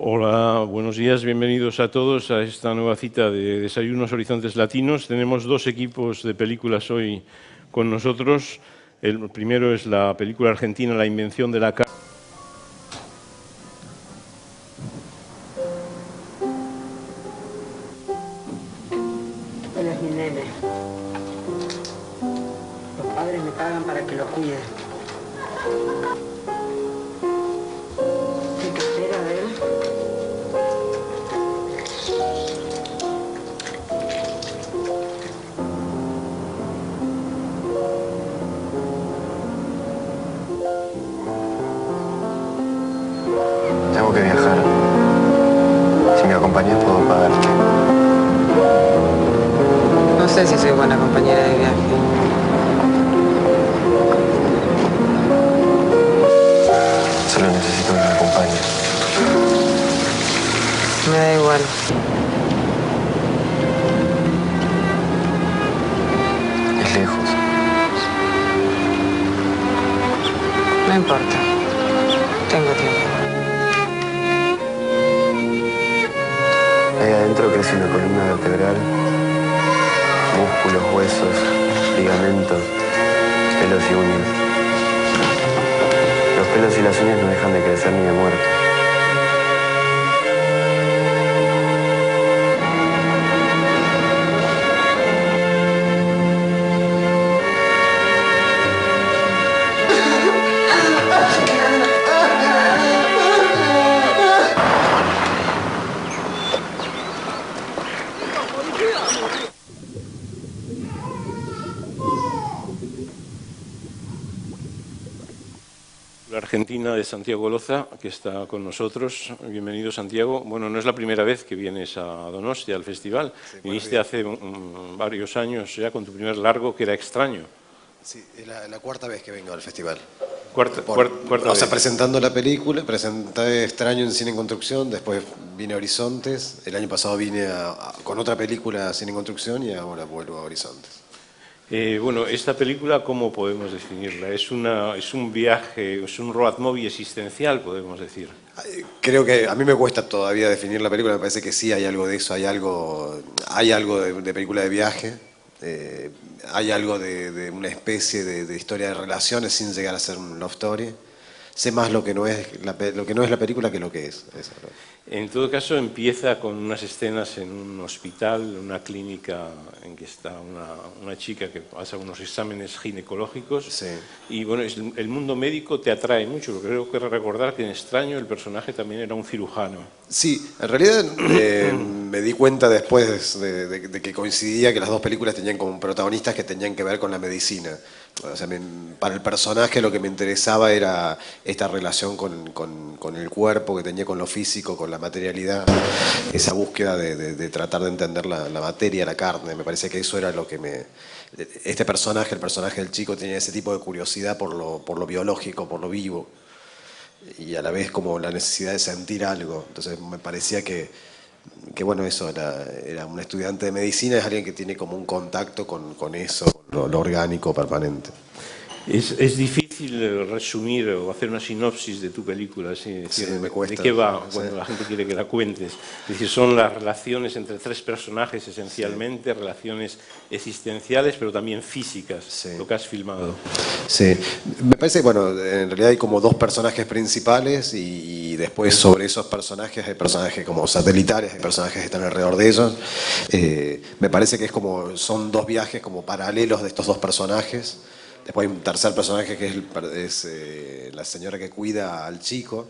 Hola, buenos días, bienvenidos a todos a esta nueva cita de Desayunos Horizontes Latinos. Tenemos dos equipos de películas hoy con nosotros. El primero es la película argentina La invención de la carne. Él es mi nene. Los padres me pagan para que lo cuide. ¿Qué espera de él? Tengo que viajar. Si me acompañas puedo pagarte. No sé si soy buena compañera de viaje. Solo necesito que me acompañes. Me da igual. Es lejos. No importa. Tengo tiempo. Ahí adentro crece una columna vertebral, músculos, huesos, ligamentos, pelos y uñas. Los pelos y las uñas no dejan de crecer ni de muerte. La argentina de Santiago Loza, que está con nosotros. Bienvenido, Santiago. Bueno, no es la primera vez que vienes a Donostia, al festival. Sí, Viniste hace varios años ya con tu primer largo, que era Extraño. Sí, es la cuarta vez que vengo al festival. Cuarta O sea, vez. presentando la película, presenté Extraño en Cine en Construcción, después vine a Horizontes, el año pasado vine con otra película Cine en Construcción y ahora vuelvo a Horizontes. Bueno, esta película, ¿cómo podemos definirla? Es un viaje, es un road movie existencial, podemos decir. Creo que a mí me cuesta todavía definir la película, me parece que sí hay algo de eso, hay algo de película de viaje, hay algo de una especie de historia de relaciones sin llegar a ser un love story. Sé más lo que no es lo que no es la película que lo que es. Eso, ¿no? En todo caso, empieza con unas escenas en un hospital, una clínica en que está una chica que pasa unos exámenes ginecológicos. Sí. Y bueno, el mundo médico te atrae mucho, porque creo que recordar que en Extraño el personaje también era un cirujano. Sí, en realidad me di cuenta después de que coincidía que las dos películas tenían como protagonistas que tenían que ver con la medicina. O sea, para el personaje lo que me interesaba era esta relación con el cuerpo que tenía con lo físico, con la materialidad, esa búsqueda de tratar de entender la materia, la carne. Me parece que eso era lo que me... Este personaje, el personaje del chico, tenía ese tipo de curiosidad por lo biológico, por lo vivo, y a la vez como la necesidad de sentir algo. Entonces me parecía que bueno, eso era un estudiante de medicina, es alguien que tiene como un contacto con eso, lo orgánico permanente. Es difícil resumir o hacer una sinopsis de tu película, es decir, Sí, me cuesta. ¿de qué va? Sí. Bueno, la gente quiere que la cuentes. Es decir, son las relaciones entre tres personajes esencialmente, relaciones existenciales, pero también físicas, Sí. lo que has filmado. Sí, me parece que bueno, en realidad hay como dos personajes principales y después sobre esos personajes hay personajes como satelitales, hay personajes que están alrededor de ellos. Me parece que son dos viajes como paralelos de estos dos personajes. Después hay un tercer personaje que es la señora que cuida al chico.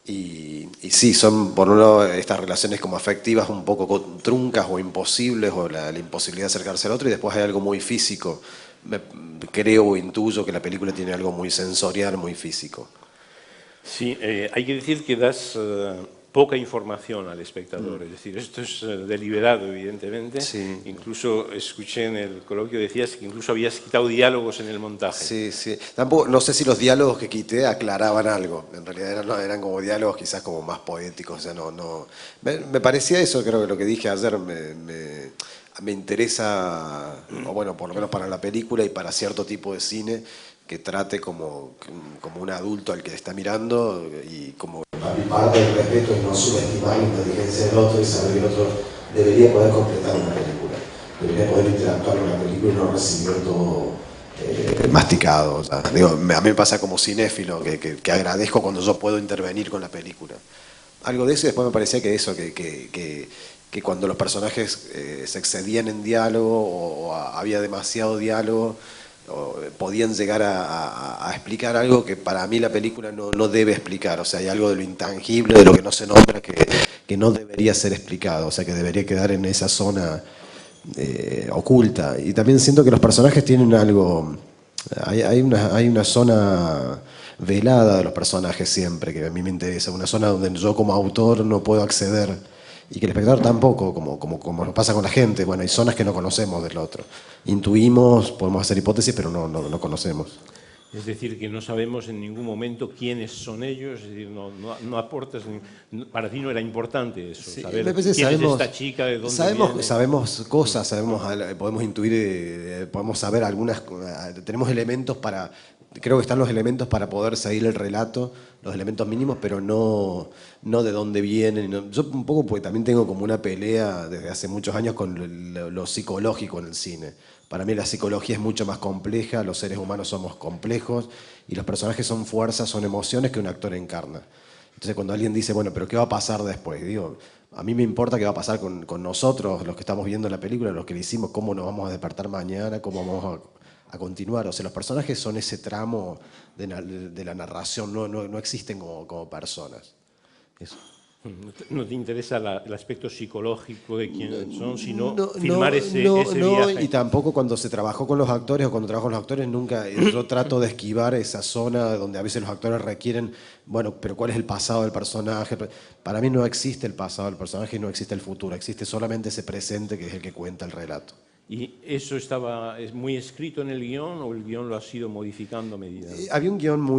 Y sí, son por un lado estas relaciones como afectivas un poco truncas o imposibles, o la imposibilidad de acercarse al otro, y después hay algo muy físico. Creo o intuyo que la película tiene algo muy sensorial, muy físico. Sí, hay que decir que das poca información al espectador, es decir, esto es deliberado, evidentemente. Sí. Incluso escuché en el coloquio, decías que incluso habías quitado diálogos en el montaje. Sí, sí. Tampoco, no sé si los diálogos que quité aclaraban algo. En realidad eran como diálogos quizás como más poéticos. O sea, no. Me parecía eso, creo que lo que dije ayer me interesa, o bueno, por lo menos para la película y para cierto tipo de cine, que trate como un adulto al que está mirando y como para mi parte del respeto es no subestimar la inteligencia del otro y saber que el otro debería poder completar una película, debería poder interactuar con la película y no recibir todo masticado. O sea, digo, a mí me pasa como cinéfilo que agradezco cuando yo puedo intervenir con la película. Algo de eso, y después me parecía que eso, que cuando los personajes se excedían en diálogo o había demasiado diálogo, o podían llegar a explicar algo que para mí la película no debe explicar. O sea, hay algo de lo intangible, de lo que no se nombra, que no debería ser explicado. O sea, que debería quedar en esa zona oculta. Y también siento que los personajes tienen algo... Hay una zona velada de los personajes siempre, que a mí me interesa. Una zona donde yo como autor no puedo acceder y que el espectador tampoco, como nos pasa con la gente. Bueno, hay zonas que no conocemos del otro. Intuimos, podemos hacer hipótesis, pero no conocemos. Es decir, que no sabemos en ningún momento quiénes son ellos, es decir, no aportas, para ti no era importante eso, Sí, saber quién es esta chica, de dónde viene. Sabemos cosas, podemos intuir, podemos saber algunas, tenemos elementos para, creo que están los elementos para poder seguir el relato, los elementos mínimos, pero no de dónde vienen. Yo un poco, porque también tengo como una pelea desde hace muchos años con lo psicológico en el cine. Para mí la psicología es mucho más compleja, los seres humanos somos complejos y los personajes son fuerzas, son emociones que un actor encarna. Entonces cuando alguien dice, bueno, pero ¿qué va a pasar después? Digo, a mí me importa qué va a pasar con nosotros, los que estamos viendo la película, los que le hicimos, cómo nos vamos a despertar mañana, cómo vamos a continuar. O sea, los personajes son ese tramo de la narración, no existen como personas. Eso. No te interesa el aspecto psicológico de quiénes son, sino filmar ese viaje. Y tampoco cuando se trabajó con los actores o cuando trabajo con los actores, nunca, yo trato de esquivar esa zona donde a veces los actores requieren, bueno, pero ¿cuál es el pasado del personaje? Para mí no existe el pasado del personaje y no existe el futuro, existe solamente ese presente que es el que cuenta el relato. ¿Y eso es muy escrito en el guión o el guión lo has ido modificando a medida? Había un guión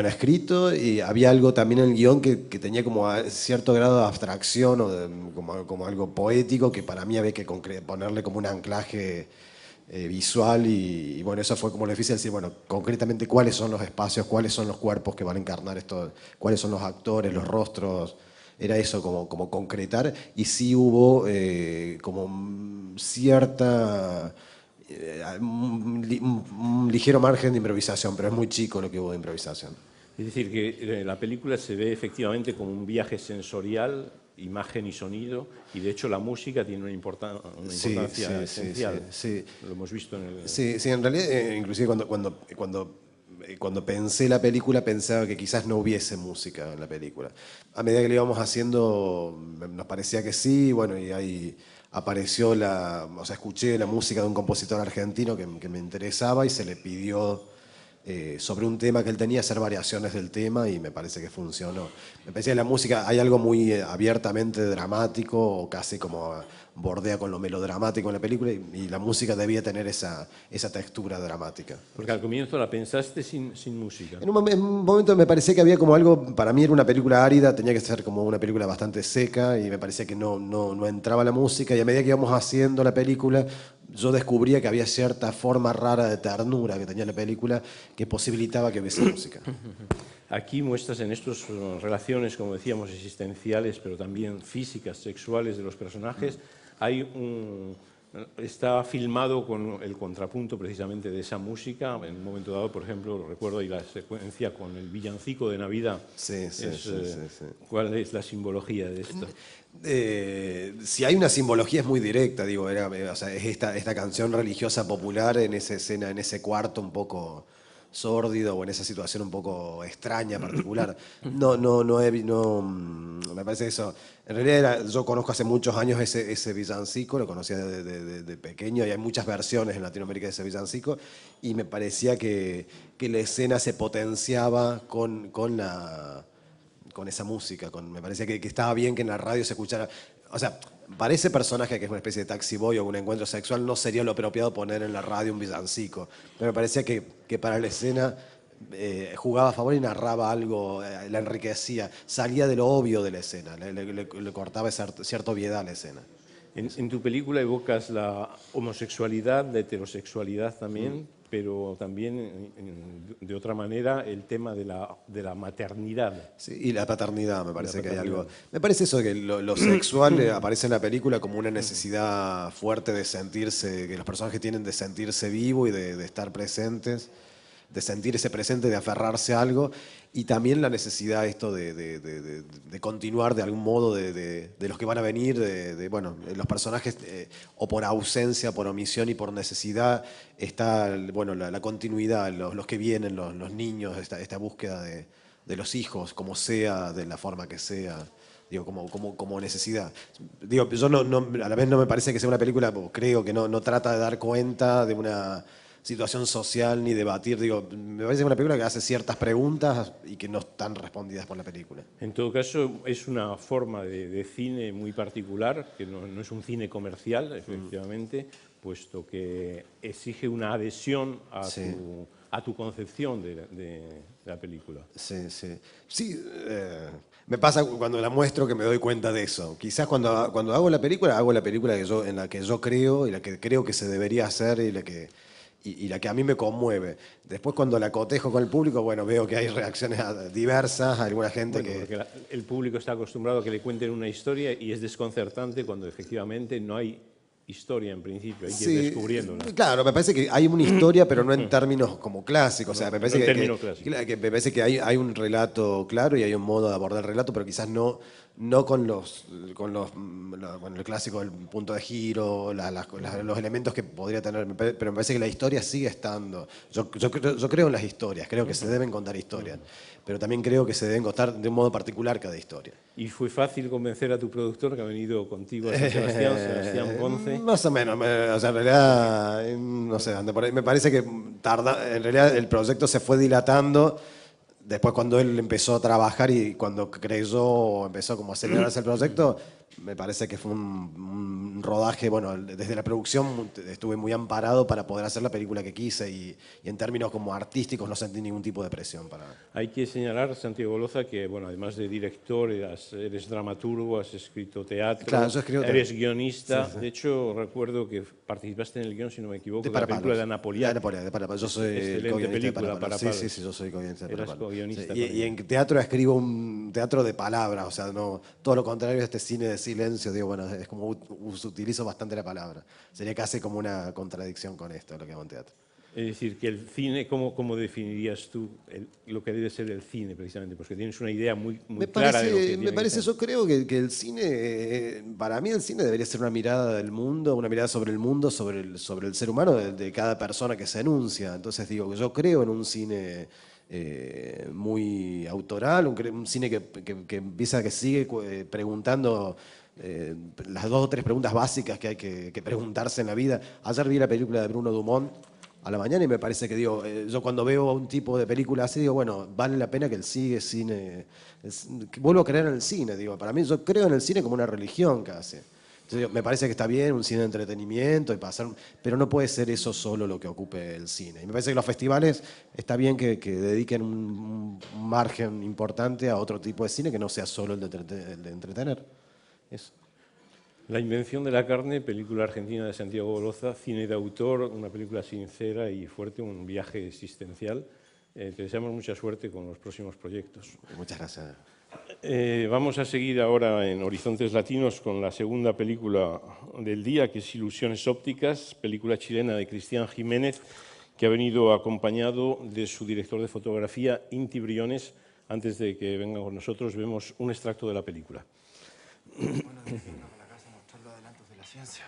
escrito y había algo también en el guión que tenía como cierto grado de abstracción o como algo poético que para mí había que ponerle como un anclaje visual y bueno, eso fue como lo difícil decir, bueno, concretamente cuáles son los espacios, cuáles son los cuerpos que van a encarnar esto, cuáles son los actores, los rostros. Era eso, como concretar, y sí hubo como cierta, un ligero margen de improvisación, pero es muy chico lo que hubo de improvisación. Es decir, que la película se ve efectivamente como un viaje sensorial, imagen y sonido, y de hecho la música tiene una importancia esencial. Sí. Lo hemos visto en el... Sí, en realidad, inclusive cuando pensé la película pensaba que quizás no hubiese música en la película. A medida que lo íbamos haciendo nos parecía que sí, bueno, y ahí apareció escuché la música de un compositor argentino que me interesaba y se le pidió sobre un tema que él tenía hacer variaciones del tema y me parece que funcionó. Me parecía que la música hay algo muy abiertamente dramático o casi como bordea con lo melodramático en la película y la música debía tener esa textura dramática. Porque al comienzo la pensaste sin música. En un momento me parecía que había como algo, para mí era una película árida, tenía que ser como una película bastante seca y me parecía que no entraba la música y a medida que íbamos haciendo la película yo descubría que había cierta forma rara de ternura que tenía la película que posibilitaba que hubiese música. Aquí muestras en estas relaciones, como decíamos, existenciales, pero también físicas, sexuales de los personajes, está filmado con el contrapunto precisamente de esa música. En un momento dado, por ejemplo, recuerdo ahí la secuencia con el villancico de Navidad. Sí. ¿Cuál es la simbología de esto? Si hay una simbología es muy directa, digo, es esta canción religiosa popular en esa escena, en ese cuarto un poco sórdido o en esa situación un poco extraña, particular. Me parece eso. En realidad yo conozco hace muchos años ese villancico, lo conocía de pequeño y hay muchas versiones en Latinoamérica de ese villancico y me parecía que la escena se potenciaba con esa música, me parecía que estaba bien que en la radio se escuchara. O sea, para ese personaje que es una especie de taxi boy o un encuentro sexual no sería lo apropiado poner en la radio un villancico, pero me parecía que para la escena jugaba a favor y narraba algo, la enriquecía, salía de lo obvio de la escena, le cortaba cierta obviedad a la escena. En tu película evocas la homosexualidad, la heterosexualidad también, pero también, de otra manera, el tema de la maternidad. Sí, y la paternidad, me parece La que hay paternidad. algo. Me parece eso, que lo sexual aparece en la película como una necesidad fuerte de sentirse, que los personajes tienen de sentirse vivo y de estar presentes, de sentir ese presente, de aferrarse a algo, y también la necesidad esto de continuar de algún modo de los que van a venir, bueno, los personajes, o por ausencia, por omisión y por necesidad, está bueno, la continuidad, los que vienen, los niños, esta búsqueda de los hijos, como sea, de la forma que sea. Digo, como necesidad. Digo, yo a la vez no me parece que sea una película, o creo que no trata de dar cuenta de una situación social ni debatir. Digo, me parece una película que hace ciertas preguntas y que no están respondidas por la película. En todo caso, es una forma de cine muy particular, que no es un cine comercial, efectivamente, puesto que exige una adhesión Sí. a tu concepción de la película. Sí, sí. Sí, me pasa cuando la muestro que me doy cuenta de eso. Quizás cuando hago la película en la que yo creo y la que creo que se debería hacer y la que a mí me conmueve. Después cuando la cotejo con el público, bueno, veo que hay reacciones diversas, alguna gente Bueno, porque el público está acostumbrado a que le cuenten una historia y es desconcertante cuando efectivamente no hay historia en principio, hay que ir descubriéndola. Claro, me parece que hay una historia, pero no en términos como clásicos. O sea, me parece no en que, términos clásicos. que me parece que hay un relato claro y hay un modo de abordar el relato, pero quizás no con bueno, el clásico, el punto de giro, los elementos que podría tener, pero me parece que la historia sigue estando. Yo creo en las historias, creo que se deben contar historias, pero también creo que se deben contar de un modo particular cada historia. ¿Y fue fácil convencer a tu productor que ha venido contigo a San Sebastián, Sebastián Ponce? Más o menos, o sea, en realidad, no sé, ande por ahí. Me parece que en realidad el proyecto se fue dilatando después cuando él empezó a trabajar y cuando creyó, empezó como a acelerarse el proyecto, me parece que fue un rodaje, bueno, desde la producción estuve muy amparado para poder hacer la película que quise y en términos como artísticos no sentí ningún tipo de presión para... Hay que señalar, Santiago Goloza, que bueno, además de director, eres dramaturgo, has escrito teatro, Claro, yo escribo eres teatro. guionista. Sí, sí. De hecho, recuerdo que participaste en el guión, si no me equivoco, de la Parapalos. película de Napoleón. De Parapalos. Yo soy Excelente co-guionista de película, Parapalos. Parapalos. Sí, yo soy co-guionista de Eras Parapalos. co-guionista Sí, con y ella. en teatro escribo un teatro de palabras, o sea, no todo lo contrario a este cine de silencio, digo, bueno, es como utilizo bastante la palabra. Sería casi como una contradicción con esto, lo que hago en teatro. Es decir, que el cine, ¿cómo definirías tú lo que debe ser el cine, precisamente? Porque tienes una idea muy clara de lo que tiene Me parece, que ser. yo creo que el cine, para mí el cine debería ser una mirada del mundo, una mirada sobre el mundo, sobre el ser humano de cada persona que se enuncia. Entonces digo, yo creo en un cine muy autoral, un cine que empieza, que sigue preguntando las 2 o 3 preguntas básicas que hay que preguntarse en la vida. Ayer vi la película de Bruno Dumont a la mañana y me parece que, digo, yo cuando veo un tipo de película así, digo, bueno, vale la pena que el cine, vuelvo a creer en el cine, digo, para mí yo creo en el cine como una religión casi. Entonces, digo, me parece que está bien un cine de entretenimiento y pasar, pero no puede ser eso solo lo que ocupe el cine. Y me parece que los festivales está bien que dediquen un margen importante a otro tipo de cine que no sea solo el de entretener. Eso. La invención de la carne, película argentina de Santiago Goloza, cine de autor, una película sincera y fuerte, un viaje existencial. Te deseamos mucha suerte con los próximos proyectos. Muchas gracias. Vamos a seguir ahora en Horizontes Latinos con la segunda película del día, que es Ilusiones Ópticas, película chilena de Cristian Jiménez, que ha venido acompañado de su director de fotografía, Inti Briones. Antes de que venga con nosotros, vemos un extracto de la película. Bueno, la casa mostrar los adelantos de la ciencia.